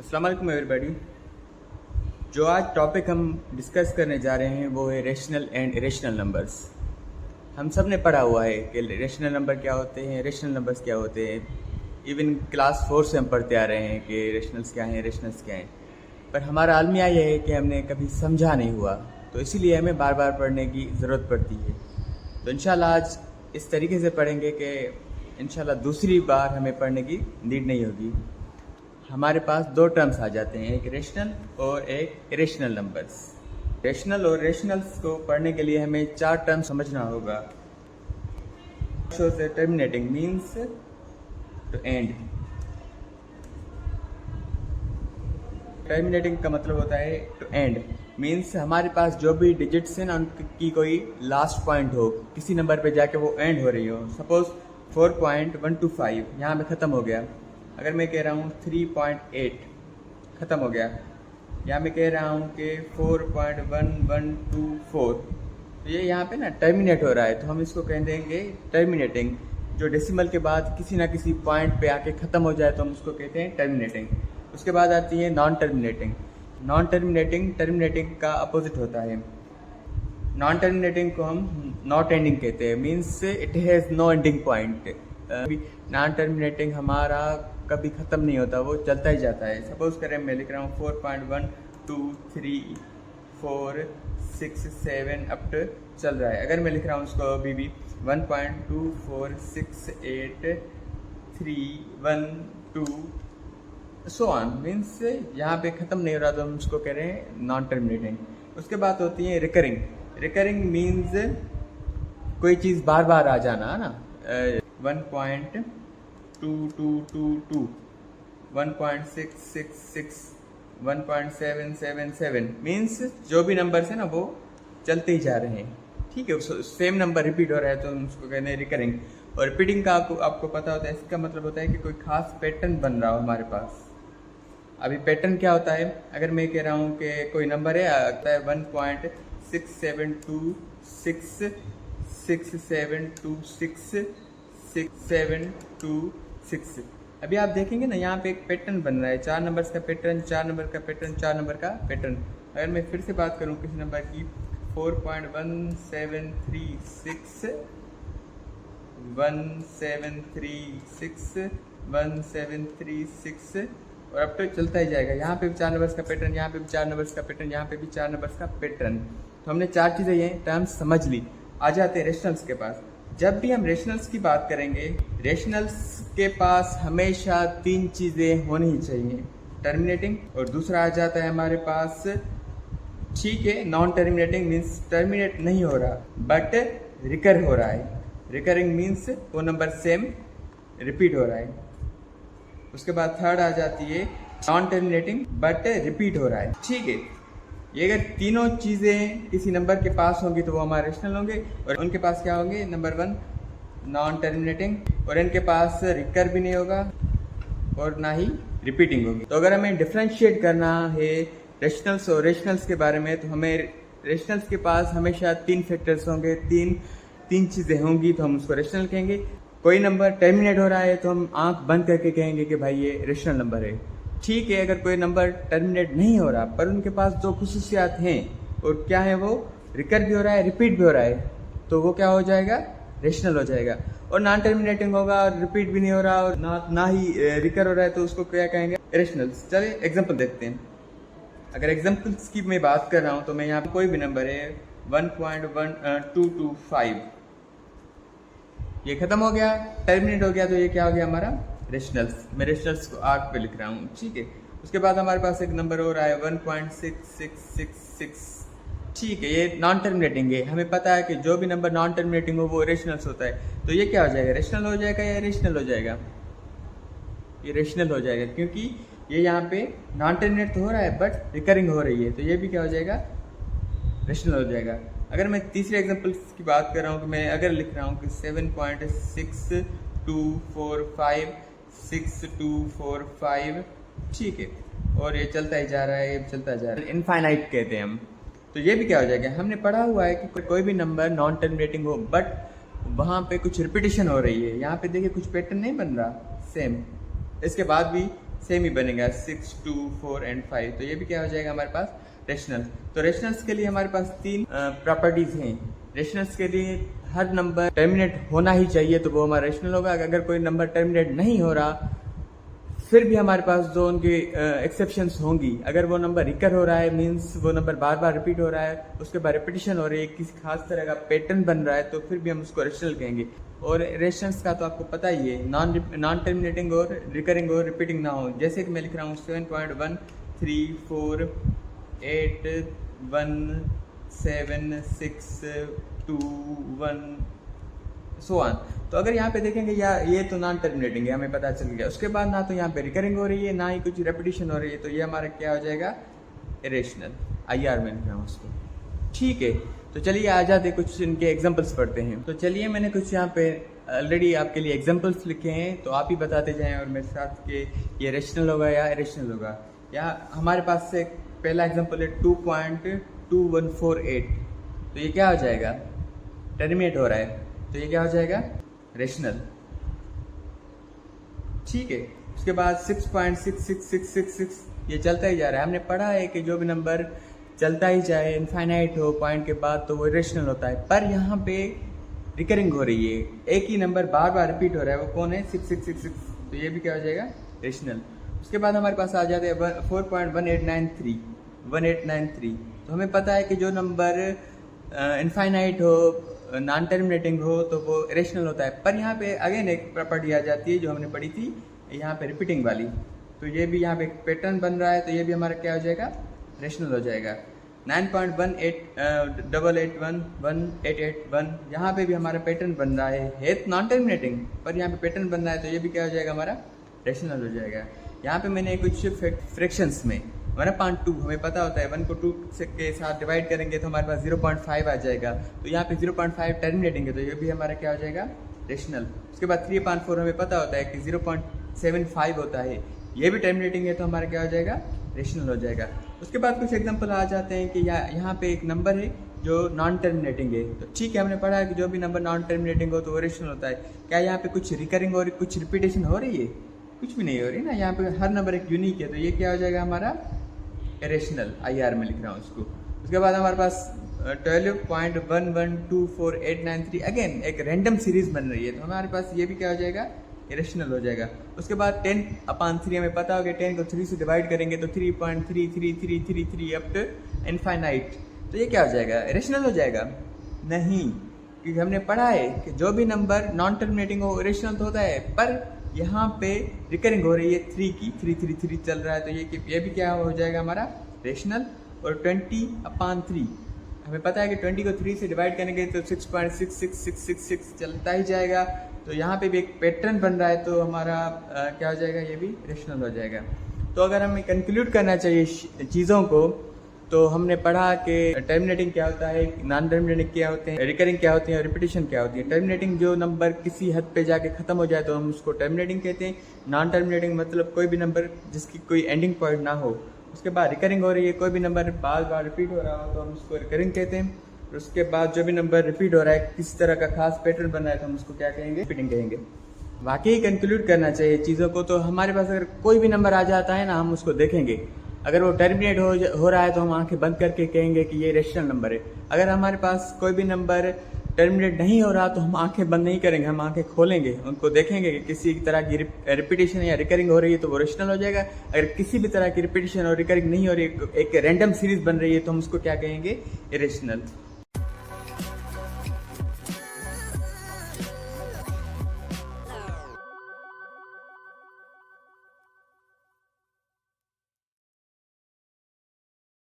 अस्सलाम वालेकुम एवरीबॉडी। जो आज टॉपिक हम डिस्कस करने जा रहे हैं वो है रेशनल एंड इरेशनल नंबर्स। हम सब ने पढ़ा हुआ है कि रेशनल नंबर क्या होते हैं, रेशनल नंबर्स क्या होते हैं। इवन क्लास 4 से हम पढ़ते आ रहे हैं कि रेशनल्स क्या हैं, रेशनल्स क्या हैं। पर हमारा अलमिया यह है कि हमने कभी समझा नहीं हुआ, तो इसीलिए हमें बार बार पढ़ने की ज़रूरत पड़ती है। तो इंशाल्लाह आज इस तरीके से पढ़ेंगे कि इंशाल्लाह दूसरी बार हमें पढ़ने की नीड नहीं होगी। हमारे पास दो टर्म्स आ जाते हैं, एक रेशनल और एक इरेशनल नंबर्स। रेशनल और रेशनल्स को पढ़ने के लिए हमें चार टर्म समझना होगा। Terminating means to end. Terminating का मतलब होता है टू एंड, मीन्स हमारे पास जो भी डिजिट्स हैं ना उनकी कोई लास्ट पॉइंट हो, किसी नंबर पे जाके वो एंड हो रही हो। सपोज 4.125 यहाँ पे ख़त्म हो गया। अगर मैं कह रहा हूँ 3.8 ख़त्म हो गया, यहाँ मैं कह रहा हूँ कि 4.1124, तो ये यहाँ पे ना टर्मिनेट हो रहा है, तो हम इसको कह देंगे टर्मिनेटिंग। जो डेसिमल के बाद किसी ना किसी पॉइंट पे आके ख़त्म हो जाए तो हम उसको कहते हैं टर्मिनेटिंग। उसके बाद आती है non terminating. Non terminating terminating का अपोजिट होता है। नॉन टर्मिनेटिंग को हम नॉट एंडिंग कहते हैं, means it has no ending point. Non terminating हमारा कभी ख़त्म नहीं होता, वो चलता ही जाता है। सपोज करें मैं लिख रहा हूँ 4.1234667 अप टू चल रहा है। अगर मैं लिख रहा हूँ उसको अभी भी 1.2468312 सो ऑन, मीन्स यहाँ पे ख़त्म नहीं हो रहा, तो हम उसको कह रहे हैं नॉन टर्मिनेटिंग। उसके बाद होती है रिकरिंग। रिकरिंग मीन्स कोई चीज़ बार बार आ जाना ना। 1.2222 1.666 1.777 मीन्स जो भी नंबर्स है ना वो चलते ही जा रहे हैं। ठीक है, सेम नंबर रिपीट हो रहा है तो हम उसको कहते हैं रिकरिंग। और रिपीटिंग का आपको पता होता है, इसका मतलब होता है कि कोई खास पैटर्न बन रहा हो हमारे पास। अभी पैटर्न क्या होता है, अगर मैं कह रहा हूँ कि कोई नंबर है आता है 1.67266726 अभी आप देखेंगे ना यहाँ पे एक पैटर्न बन रहा है, 4 नंबर्स का पैटर्न, 4 नंबर का पैटर्न, 4 नंबर का पैटर्न। अगर मैं फिर से बात करूँ किसी नंबर की 4.1736 1736 और अब तक चलता ही जाएगा। यहाँ पे भी 4 नंबर्स का पैटर्न, यहाँ पे भी 4 नंबर्स का पैटर्न, यहाँ पे भी 4 नंबर्स का पैटर्न। तो हमने 4 चीज़ें ये टर्म्स समझ ली। आ जाते हैं रेशनल्स के पास। जब भी हम रेशनल्स की बात करेंगे, रेशनल्स के पास हमेशा 3 चीज़ें होनी ही चाहिए। टर्मिनेटिंग, और दूसरा आ जाता है हमारे पास, ठीक है, नॉन टर्मिनेटिंग मीन्स टर्मिनेट नहीं हो रहा बट रिकर हो रहा है। रिकरिंग मीन्स वो नंबर सेम रिपीट हो रहा है। उसके बाद थर्ड आ जाती है नॉन टर्मिनेटिंग बट रिपीट हो रहा है। ठीक है, ये अगर तीनों चीज़ें किसी नंबर के पास होंगी तो वो हमारे रेशनल होंगे, और उनके पास क्या होंगे, नंबर 1 नॉन टर्मिनेटिंग, और इनके पास रिकर भी नहीं होगा और ना ही रिपीटिंग होगी। तो अगर हमें डिफ्रेंशिएट करना है रेशनल्स और रेशनल्स के बारे में, तो हमें रेशनल्स के पास हमेशा 3 फैक्टर्स होंगे, तीन चीज़ें होंगी, तो हम उसको रेशनल कहेंगे। कोई नंबर टर्मिनेट हो रहा है तो हम आंख बंद करके कहेंगे कि भाई ये रेशनल नंबर है। ठीक है, अगर कोई नंबर टर्मिनेट नहीं हो रहा पर उनके पास 2 खुसूसियात हैं, और क्या है वो, रिकर भी हो रहा है, रिपीट भी हो रहा है, तो वो क्या हो जाएगा, रेशनल हो जाएगा। और नॉन टर्मिनेटिंग होगा और रिपीट भी नहीं हो रहा और ना ही रिकर हो रहा है, तो उसको क्या कहेंगे, रेशनल्स। चलिए एग्जाम्पल देखते हैं। अगर एग्जाम्पल्स की मैं बात कर रहा हूँ तो मैं यहाँ पर कोई भी नंबर है 1.1225, ये खत्म हो गया, टर्मिनेट हो गया, तो ये क्या हो गया हमारा रेशनल्स। मैं रेशनल्स को आर्क पे लिख रहा हूँ। ठीक है, उसके बाद हमारे पास एक नंबर और आया 1.6666। ठीक है, ये नॉन टर्मिनेटिंग है। हमें पता है कि जो भी नंबर नॉन टर्मिनेटिंग हो वो रेशनल्स होता है, तो ये क्या हो जाएगा, रेशनल हो जाएगा या रेशनल हो जाएगा, ये रेशनल हो जाएगा, क्योंकि ये यहाँ पे नॉन टर्मिनेट तो हो रहा है बट रिकरिंग हो रही है, तो ये भी क्या हो जाएगा, रेशनल हो जाएगा। अगर मैं तीसरे एग्जांपल की बात कर रहा हूँ कि मैं अगर लिख रहा हूँ कि 7.6245 ठीक है, और ये चलता ही जा रहा है, ये चलता जा रहा है, इनफाइनाइट कहते हैं हम, तो ये भी क्या हो जाएगा। हमने पढ़ा हुआ है कि कोई भी नंबर नॉन टर्मिनेटिंग हो बट वहाँ पे कुछ रिपीटेशन हो रही है, यहाँ पे देखिए कुछ पैटर्न नहीं बन रहा सेम, इसके बाद भी सेम ही बनेगा 6, 2, 4 एंड 5। तो ये भी क्या हो जाएगा हमारे पास रेशनल। तो रेशनल्स के लिए हमारे पास तीन प्रॉपर्टीज हैं। रेशनल्स के लिए हर नंबर टर्मिनेट होना ही चाहिए तो वो हमारा रेशनल होगा। अगर कोई नंबर टर्मिनेट नहीं हो रहा फिर भी हमारे पास जो उनकी एक्सेप्शंस होंगी, अगर वो नंबर रिकर हो रहा है मींस वो नंबर बार बार रिपीट हो रहा है, उसके बाद रिपीटिशन हो रही है, किसी खास तरह का पैटर्न बन रहा है, तो फिर भी हम उसको रेशनल कहेंगे। और रेशनल्स का तो आपको पता ही है, नॉन टर्मिनेटिंग और रिकरिंग और रिपीटिंग ना हो। जैसे कि मैं लिख रहा हूँ 7.134817621 सो ऑन। तो अगर यहाँ पे देखेंगे या ये तो नॉन टर्मिनेटिंग है, हमें पता चल गया। उसके बाद ना तो यहाँ पे रिकरिंग हो रही है ना ही कुछ रेपिटेशन हो रही है, तो ये हमारा क्या हो जाएगा इरेशनल। IR में लिख रहा हूँ उसको, ठीक है। तो चलिए आ जाते कुछ इनके एग्जांपल्स पढ़ते हैं। तो चलिए मैंने कुछ यहाँ पे ऑलरेडी आपके लिए एग्जांपल्स लिखे हैं, तो आप ही बताते जाएं और मेरे साथ के ये रेशनल होगा या इरेशनल होगा। यहाँ हमारे पास से पहला एग्जाम्पल है 2.2148। तो ये क्या हो जाएगा, टर्मिनेट हो रहा है, तो ये क्या हो जाएगा रेशनल, ठीक है। उसके बाद 6.66666 ये चलता ही जा रहा है। हमने पढ़ा है कि जो भी नंबर चलता ही जाए इनफाइनाइट हो पॉइंट के बाद तो वो रेशनल होता है, पर यहाँ पे रिकरिंग हो रही है, एक ही नंबर बार बार रिपीट हो रहा है, वो कौन है 6666, तो ये भी क्या हो जाएगा रेशनल। उसके बाद हमारे पास आ जाते हैं 4.1893। तो हमें पता है कि जो नंबर इनफाइनाइट हो नॉन टर्मिनेटिंग हो तो वो रेशनल होता है, पर यहाँ पे अगेन एक प्रॉपर्टी आ जाती है जो हमने पढ़ी थी यहाँ पे रिपीटिंग वाली। तो ये भी यहाँ पे एक पैटर्न बन रहा है, तो ये भी हमारा क्या हो जाएगा रेशनल हो जाएगा। 9.188118881 यहाँ पे भी हमारा पैटर्न बन रहा है नॉन टर्मिनेटिंग, पर यहाँ पे पैटर्न बन रहा है, तो ये भी क्या हो जाएगा हमारा रेशनल हो जाएगा। यहाँ पे मैंने कुछ फ्रैक्शंस में 1/2 हमें पता होता है, 1 को 2 के साथ डिवाइड करेंगे तो हमारे पास 0.5 आ जाएगा। तो यहाँ पे 0.5 टर्मिनेटिंग है, तो ये भी हमारा क्या हो जाएगा रेशनल। उसके बाद 3/4 हमें पता होता है कि 0.75 होता है, ये भी टर्मिनेटिंग है, तो हमारा क्या हो जाएगा रेशनल हो जाएगा। उसके बाद कुछ एग्जांपल आ जाते हैं कि यहाँ पे एक नंबर है जो नॉन टर्मिनेटिंग है, तो ठीक है हमने पढ़ा है कि जो भी नंबर नॉन टर्मिनेटिंग हो तो वो रेशनल होता है। क्या यहाँ पे कुछ रिकरिंग और कुछ रिपीटेशन हो रही है, कुछ भी नहीं हो रही ना, यहाँ पे हर नंबर एक यूनिक है, तो ये क्या हो जाएगा हमारा रेशनल। IR में लिख रहा हूँ उसको। उसके बाद हमारे पास 12.1124893 अगेन एक रैंडम सीरीज बन रही है, तो हमारे पास ये भी क्या हो जाएगा रेशनल हो जाएगा। उसके बाद 10/3 हमें पता होगा 10 को 3 से डिवाइड करेंगे तो 3.33333 अप टू इनफाइनाइट, तो ये क्या हो जाएगा रेशनल हो जाएगा नहीं, क्योंकि हमने पढ़ा है कि जो भी नंबर नॉन टर्मिनेटिंग हो रेशनल तो होता है, पर यहाँ पे रिकरिंग हो रही है 3 की 333 चल रहा है, तो ये भी क्या हो जाएगा हमारा रेशनल। और 20/3 हमें पता है कि 20 को 3 से डिवाइड करेंगे तो 6.66666 चलता ही जाएगा, तो यहाँ पे भी एक पैटर्न बन रहा है, तो हमारा क्या हो जाएगा ये भी रेशनल हो जाएगा। तो अगर हमें कंक्लूड करना चाहिए चीज़ों को, तो हमने पढ़ा कि टर्मिनेटिंग क्या होता है, नॉन टर्मिनेटिंग क्या होते हैं, रिकरिंग क्या होती है और रिपीटिशन क्या होती है। टर्मिनेटिंग जो नंबर किसी हद पे जाके खत्म हो जाए तो हम उसको टर्मिनेटिंग कहते हैं। नॉन टर्मिनेटिंग मतलब कोई भी नंबर जिसकी कोई एंडिंग पॉइंट ना हो। उसके बाद रिकरिंग हो रही है, कोई भी नंबर बार बार रिपीट हो रहा हो तो हम उसको रिकरिंग कहते हैं। और उसके बाद जो भी नंबर रिपीट हो रहा है किसी तरह का खास पैटर्न बन रहा है तो हम उसको क्या कहेंगे रिपीटिंग कहेंगे। वाकई कंक्लूड करना चाहिए चीज़ों को, तो हमारे पास अगर कोई भी नंबर आ जाता है ना हम उसको देखेंगे, अगर वो टर्मिनेट हो रहा है तो हम आंखें बंद करके कहेंगे कि ये रेशनल नंबर है। अगर हमारे पास कोई भी नंबर टर्मिनेट नहीं हो रहा तो हम आंखें बंद नहीं करेंगे, हम आंखें खोलेंगे, उनको देखेंगे कि किसी तरह की रिपीटेशन या रिकरिंग हो रही है तो वो रेशनल हो जाएगा। अगर किसी भी तरह की रिपीटेशन और रिकरिंग नहीं हो रही, एक रैंडम सीरीज बन रही है तो हम उसको क्या कहेंगे इरेशनल।